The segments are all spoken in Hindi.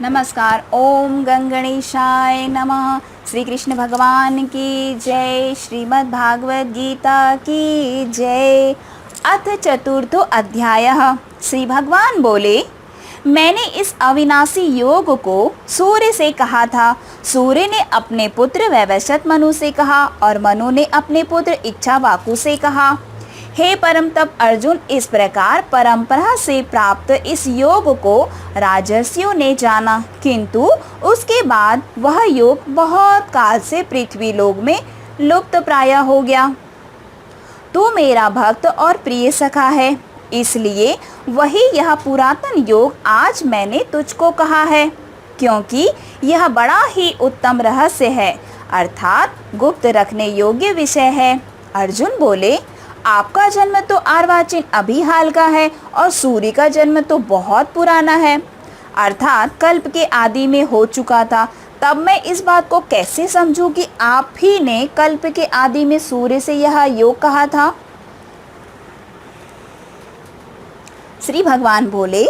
नमस्कार। ओम गंगणेशाय नमः। श्री कृष्ण भगवान की जय। श्रीमद् भागवत गीता की जय। अथ चतुर्थो अध्यायः। श्री भगवान बोले, मैंने इस अविनाशी योग को सूर्य से कहा था। सूर्य ने अपने पुत्र वैवस्वत मनु से कहा और मनु ने अपने पुत्र इच्छावाकु से कहा। हे परम तप अर्जुन, इस प्रकार परंपरा से प्राप्त इस योग को राजर्षियों ने जाना, किंतु उसके बाद वह योग बहुत काल से पृथ्वी लोक में लुप्त प्राय हो गया। तू मेरा भक्त और प्रिय सखा है, इसलिए वही यह पुरातन योग आज मैंने तुझको कहा है, क्योंकि यह बड़ा ही उत्तम रहस्य है, अर्थात गुप्त रखने योग्य विषय है। अर्जुन बोले, आपका जन्म तो अर्वाचीन अभी हाल का है और सूर्य का जन्म तो बहुत पुराना है, अर्थात कल्प के आदि में हो चुका था। तब मैं इस बात को कैसे समझूं कि आप ही ने कल्प के आदि में सूर्य से यह योग कहा था। श्री भगवान बोले,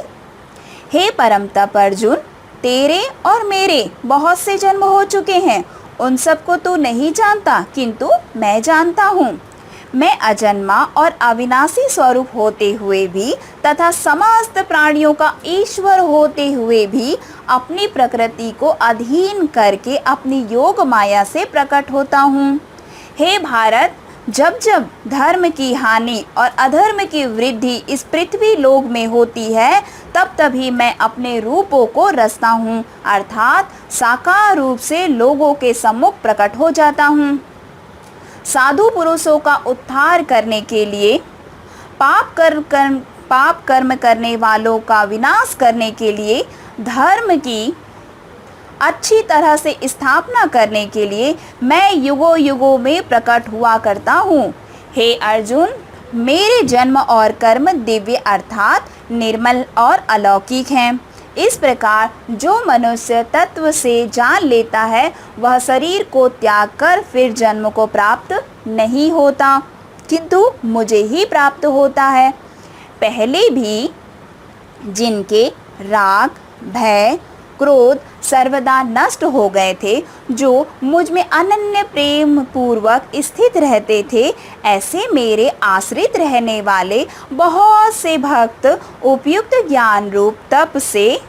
हे परम तप अर्जुन, तेरे और मेरे बहुत से जन्म हो चुके हैं, उन सबको तू नहीं जानता, किंतु मैं जानता हूँ। मैं अजन्मा और अविनाशी स्वरूप होते हुए भी तथा समस्त प्राणियों का ईश्वर होते हुए भी अपनी प्रकृति को अधीन करके अपनी योग माया से प्रकट होता हूँ। हे भारत, जब जब धर्म की हानि और अधर्म की वृद्धि इस पृथ्वी लोक में होती है, तब तभी मैं अपने रूपों को रचता हूँ, अर्थात साकार रूप से लोगों के सम्मुख प्रकट हो जाता हूँ। साधु पुरुषों का उद्धार करने के लिए, पाप कर्म करने वालों का विनाश करने के लिए, धर्म की अच्छी तरह से स्थापना करने के लिए मैं युगों युगों में प्रकट हुआ करता हूँ। हे अर्जुन, मेरे जन्म और कर्म दिव्य अर्थात निर्मल और अलौकिक हैं। इस प्रकार जो मनुष्य तत्व से जान लेता है, वह शरीर को त्याग कर फिर जन्म को प्राप्त नहीं होता, किंतु मुझे ही प्राप्त होता है। पहले भी जिनके राग, भय, क्रोध सर्वदा नष्ट हो गए थे, जो मुझ में अनन्य प्रेम पूर्वक स्थित रहते थे, ऐसे मेरे आश्रित रहने वाले बहुत से भक्त उपयुक्त ज्ञान रूप तप से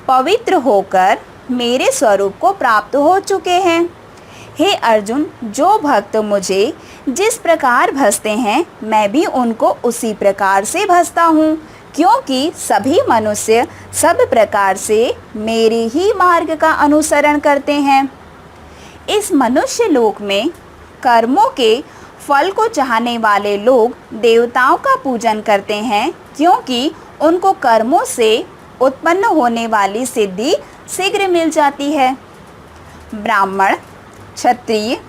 पवित्र होकर मेरे स्वरूप को प्राप्त हो चुके हैं। हे अर्जुन, जो भक्त मुझे जिस प्रकार भजते हैं, मैं भी उनको उसी प्रकार से भजता हूँ, क्योंकि सभी मनुष्य सब प्रकार से मेरे ही मार्ग का अनुसरण करते हैं। इस मनुष्य लोक में कर्मों के फल को चाहने वाले लोग देवताओं का पूजन करते हैं, क्योंकि उनको कर्मों से उत्पन्न होने वाली सिद्धि शीघ्र मिल जाती है। ब्राह्मण, क्षत्रिय,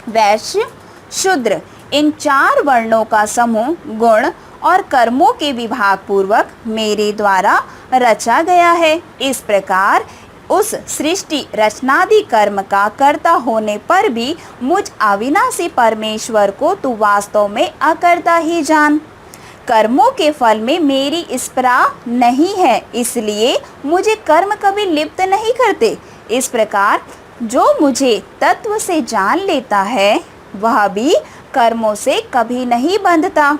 वैश्य, शूद्र, इन चार वर्णों का समूह गुण और कर्मों के विभाग पूर्वक मेरे द्वारा रचा गया है। इस प्रकार उस सृष्टि रचनादि कर्म का कर्ता होने पर भी मुझ अविनाशी परमेश्वर को तू वास्तव में अकर्ता ही जान। कर्मों के फल में मेरी स्पृहा नहीं है, इसलिए मुझे कर्म कभी लिप्त नहीं करते। इस प्रकार जो मुझे तत्व से जान लेता है, वह भी कर्मों से कभी नहीं बंधता।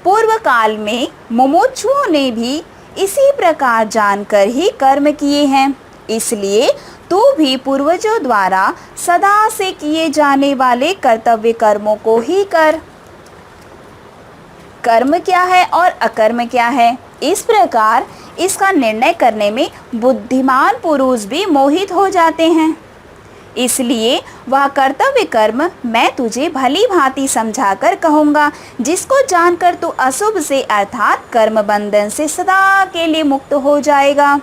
पूर्व काल में मुमुक्षुओं ने भी इसी प्रकार जानकर ही कर्म किए हैं, इसलिए तू भी पूर्वजों द्वारा सदा से किए जाने वाले कर्तव्य कर्मों को ही कर। कर्म क्या है और अकर्म क्या है, इस प्रकार इसका निर्णय करने में बुद्धिमान पुरुष भी मोहित हो जाते हैं। इसलिए वह कर्तव्य कर्म मैं तुझे भली भांति समझाकर कहूँगा, जिसको जानकर तू अशुभ से अर्थात कर्म बंधन से सदा के लिए मुक्त हो जाएगा।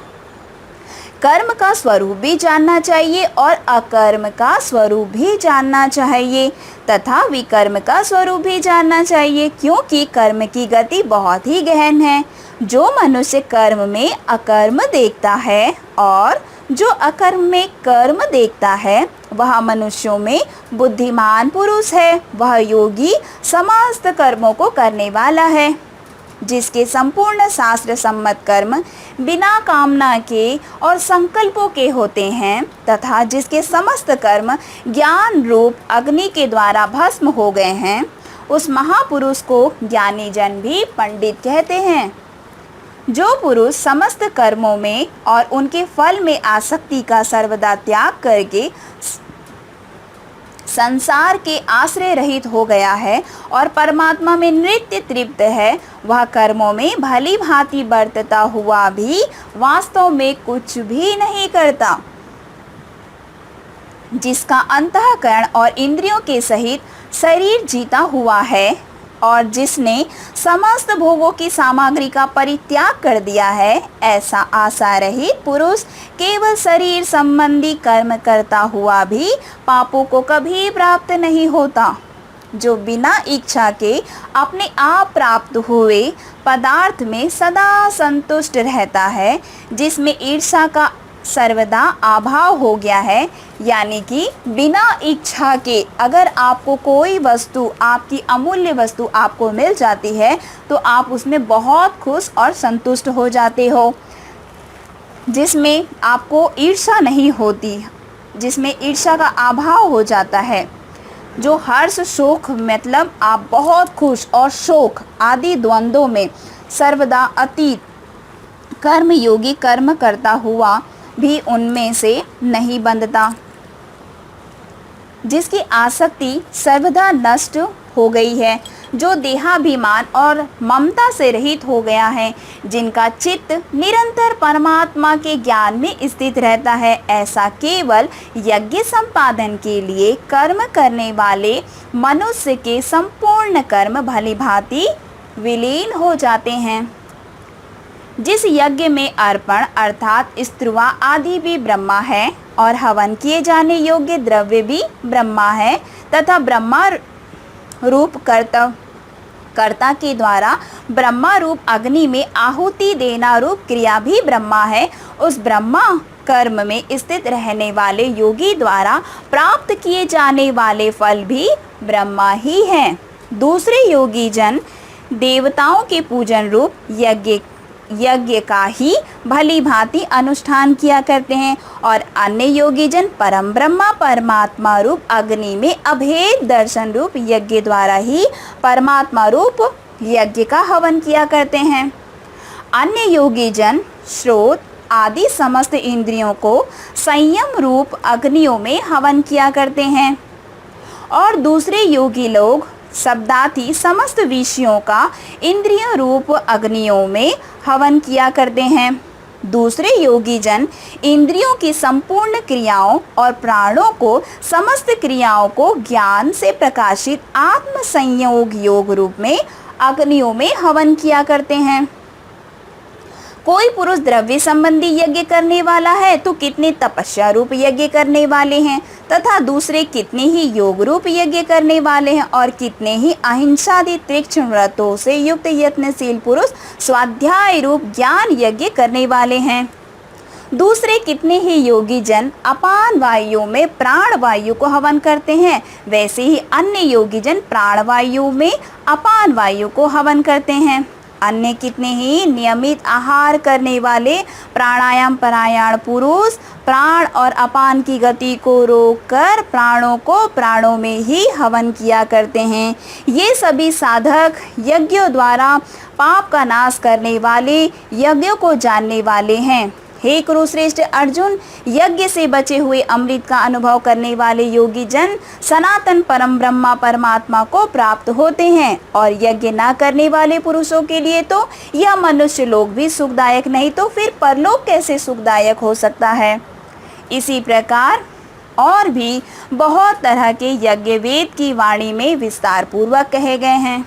कर्म का स्वरूप भी जानना चाहिए और अकर्म का स्वरूप भी जानना चाहिए तथा विकर्म का स्वरूप भी जानना चाहिए, क्योंकि कर्म की गति बहुत ही गहन है। जो मनुष्य कर्म में अकर्म देखता है और जो अकर्म में कर्म देखता है, वह मनुष्यों में बुद्धिमान पुरुष है। वह योगी समस्त कर्मों को करने वाला है। जिसके संपूर्ण शास्त्र सम्मत कर्म बिना कामना के और संकल्पों के होते हैं तथा जिसके समस्त कर्म ज्ञान रूप अग्नि के द्वारा भस्म हो गए हैं, उस महापुरुष को ज्ञानी जन भी पंडित कहते हैं। जो पुरुष समस्त कर्मों में और उनके फल में आसक्ति का सर्वदा त्याग करके संसार के आश्रय रहित हो गया है और परमात्मा में नित्य तृप्त है, वह कर्मों में भली भांति बरतता हुआ भी वास्तव में कुछ भी नहीं करता। जिसका अंतःकरण और इंद्रियों के सहित शरीर जीता हुआ है और जिसने समस्त भोगों की सामग्री का परित्याग कर दिया है, ऐसा आशा रहित पुरुष केवल शरीर संबंधी कर्म करता हुआ भी पापों को कभी प्राप्त नहीं होता। जो बिना इच्छा के अपने आप प्राप्त हुए पदार्थ में सदा संतुष्ट रहता है, जिसमें ईर्ष्या का सर्वदा अभाव हो गया है, यानी कि बिना इच्छा के अगर आपको कोई वस्तु, आपकी अमूल्य वस्तु आपको मिल जाती है तो आप उसमें बहुत खुश और संतुष्ट हो जाते हो, जिसमें आपको ईर्ष्या नहीं होती, जिसमें ईर्ष्या का अभाव हो जाता है। जो हर्ष शोक मतलब आप बहुत खुश और शोक आदि द्वंद्वों में सर्वदा अतीत कर्म योगी कर्म करता हुआ भी उनमें से नहीं बंधता। जिसकी आसक्ति सर्वदा नष्ट हो गई है, जो देहाभिमान और ममता से रहित हो गया है, जिनका चित्त निरंतर परमात्मा के ज्ञान में स्थित रहता है, ऐसा केवल यज्ञ संपादन के लिए कर्म करने वाले मनुष्य के संपूर्ण कर्म भली भांति विलीन हो जाते हैं। जिस यज्ञ में अर्पण अर्थात स्त्रुवा आदि भी ब्रह्मा है और हवन किए जाने योग्य द्रव्य भी ब्रह्मा है तथा ब्रह्मा रूप कर्ता के द्वारा ब्रह्मा रूप अग्नि में आहुति देना रूप क्रिया भी ब्रह्मा है, उस ब्रह्मा कर्म में स्थित रहने वाले योगी द्वारा प्राप्त किए जाने वाले फल भी ब्रह्मा ही हैं। दूसरे योगी जन देवताओं के पूजन रूप यज्ञ का ही भली भांति अनुष्ठान किया करते हैं और अन्य योगी जन परम ब्रह्मा परमात्मा रूप अग्नि में अभेद दर्शन रूप यज्ञ द्वारा ही परमात्मा रूप यज्ञ का हवन किया करते हैं। अन्य योगी जन श्रोत आदि समस्त इंद्रियों को संयम रूप अग्नियों में हवन किया करते हैं और दूसरे योगी लोग शब्दार्थी समस्त विषयों का इंद्रिय रूप अग्नियों में हवन किया करते हैं। दूसरे योगी जन इंद्रियों की संपूर्ण क्रियाओं और प्राणों को समस्त क्रियाओं को ज्ञान से प्रकाशित आत्म संयोग योग रूप में अग्नियों में हवन किया करते हैं। कोई पुरुष द्रव्य संबंधी यज्ञ करने वाला है तो कितने तपस्या रूप यज्ञ करने वाले हैं तथा दूसरे कितने ही योग रूप यज्ञ करने वाले हैं और कितने ही अहिंसादि तीक्ष्ण व्रतों से युक्त यत्नशील पुरुष स्वाध्याय रूप ज्ञान यज्ञ करने वाले हैं। दूसरे कितने ही योगी जन अपान वायु में प्राण वायु को हवन करते हैं, वैसे ही अन्य योगी जन प्राण वायु में अपान वायु को हवन करते हैं। अन्य कितने ही नियमित आहार करने वाले प्राणायाम परायण पुरुष प्राण और अपान की गति को रोककर प्राणों को प्राणों में ही हवन किया करते हैं। ये सभी साधक यज्ञों द्वारा पाप का नाश करने वाले यज्ञों को जानने वाले हैं। हे कुरुश्रेष्ठ अर्जुन, यज्ञ से बचे हुए अमृत का अनुभव करने वाले योगी जन सनातन परम ब्रह्मा परमात्मा को प्राप्त होते हैं और यज्ञ ना करने वाले पुरुषों के लिए तो यह मनुष्य लोक भी सुखदायक नहीं तो फिर परलोक कैसे सुखदायक हो सकता है। इसी प्रकार और भी बहुत तरह के यज्ञ वेद की वाणी में विस्तार पूर्वक कहे गए हैं।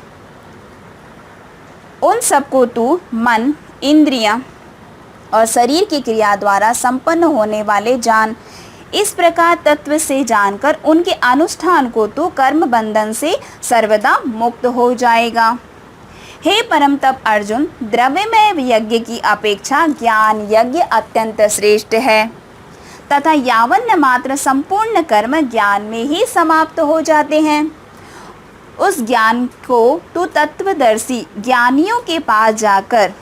उन सबको तू मन, इंद्रियां और शरीर की क्रिया द्वारा संपन्न होने वाले जान। इस प्रकार तत्व से जानकर उनके अनुष्ठान को तू कर्म बंधन से सर्वदा मुक्त हो जाएगा। हे परम तप अर्जुन, द्रव्यमय यज्ञ की अपेक्षा ज्ञान यज्ञ अत्यंत श्रेष्ठ है तथा यावन्न मात्र संपूर्ण कर्म ज्ञान में ही समाप्त हो जाते हैं। उस ज्ञान को तू तत्वदर्शी ज्ञानियों के पास जाकर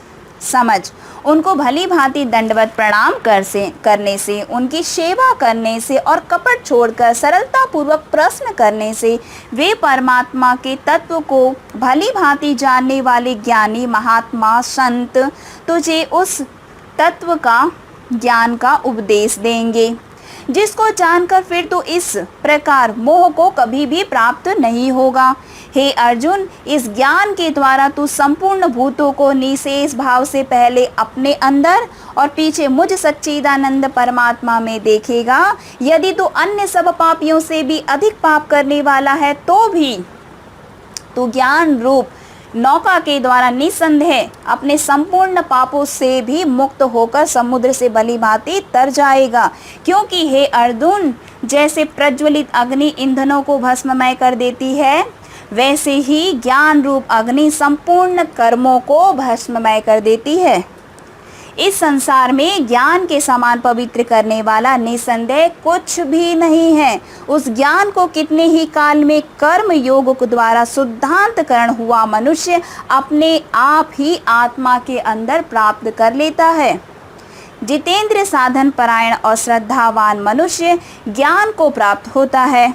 समझ। उनको भली भांति दंडवत प्रणाम करने से, उनकी सेवा करने से और कपट छोड़कर सरलता पूर्वक प्रश्न करने से वे परमात्मा के तत्व को भली भांति जानने वाले ज्ञानी महात्मा संत तुझे उस तत्व का ज्ञान का उपदेश देंगे, जिसको जानकर फिर तो इस प्रकार मोह को कभी भी प्राप्त नहीं होगा। हे अर्जुन, इस ज्ञान के द्वारा तू संपूर्ण भूतों को निशेष भाव से पहले अपने अंदर और पीछे मुझ सच्चिदानंद परमात्मा में देखेगा। यदि तू अन्य सब पापियों से भी अधिक पाप करने वाला है तो भी तू ज्ञान रूप नौका के द्वारा निसंदेह अपने संपूर्ण पापों से भी मुक्त होकर समुद्र से भली भांति तर जाएगा। क्योंकि हे अर्जुन, जैसे प्रज्वलित अग्नि ईंधनों को भस्ममय कर देती है, वैसे ही ज्ञान रूप अग्नि संपूर्ण कर्मों को भस्ममय कर देती है। इस संसार में ज्ञान के समान पवित्र करने वाला निसंदेह कुछ भी नहीं है। उस ज्ञान को कितने ही काल में कर्म योग के द्वारा शुद्धांतकरण हुआ मनुष्य अपने आप ही आत्मा के अंदर प्राप्त कर लेता है। जितेंद्र साधन परायण और श्रद्धावान मनुष्य ज्ञान को प्राप्त होता है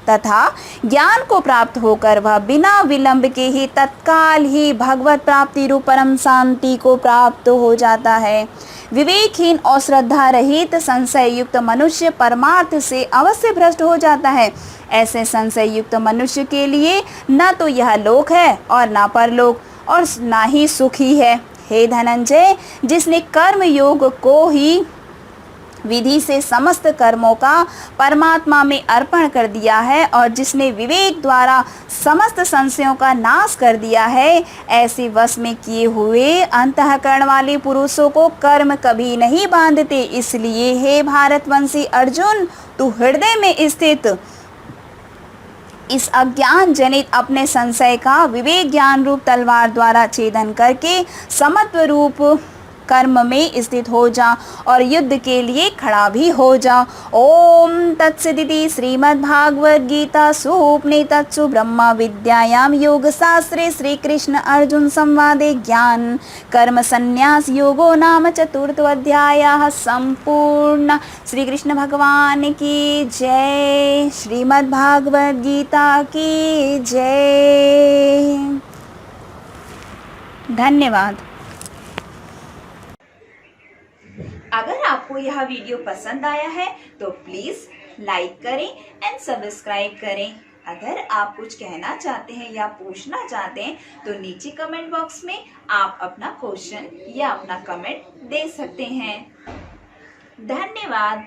तथा ज्ञान को प्राप्त होकर वह बिना विलंब के ही तत्काल ही भगवत प्राप्ति रूप परम शांति को प्राप्त हो जाता है। विवेकहीन और श्रद्धा रहित संशय युक्त मनुष्य परमार्थ से अवश्य भ्रष्ट हो जाता है। ऐसे संशय युक्त मनुष्य के लिए न तो यह लोक है और न परलोक और न ही सुख ही है। हे धनंजय, जिसने कर्म योग को ही विधि से समस्त कर्मों का परमात्मा में अर्पण कर दिया है और जिसने विवेक द्वारा समस्त संशयों का नाश कर दिया है, ऐसे वश में किए हुए अंतःकरण वाले पुरुषों को कर्म कभी नहीं बांधते। इसलिए हे भारतवंशी अर्जुन, तू हृदय में स्थित इस अज्ञान जनित अपने संशय का विवेक ज्ञान रूप तलवार द्वारा छेदन करके समत्व रूप कर्म में स्थित हो जा और युद्ध के लिए खड़ा भी हो जा। ओम तत्सदिति श्रीमद्भागवत गीता उपनिषत्सु ब्रह्म विद्यायां योग शास्त्रे श्री कृष्ण अर्जुन संवादे ज्ञान कर्म संन्यास योगो नाम चतुर्थोऽध्यायः संपूर्ण। श्री कृष्ण भगवान की जय। श्रीमद्भागवत गीता की जय। धन्यवाद। अगर आपको यह वीडियो पसंद आया है तो प्लीज लाइक करें एंड सब्सक्राइब करें। अगर आप कुछ कहना चाहते हैं या पूछना चाहते हैं तो नीचे कमेंट बॉक्स में आप अपना क्वेश्चन या अपना कमेंट दे सकते हैं। धन्यवाद।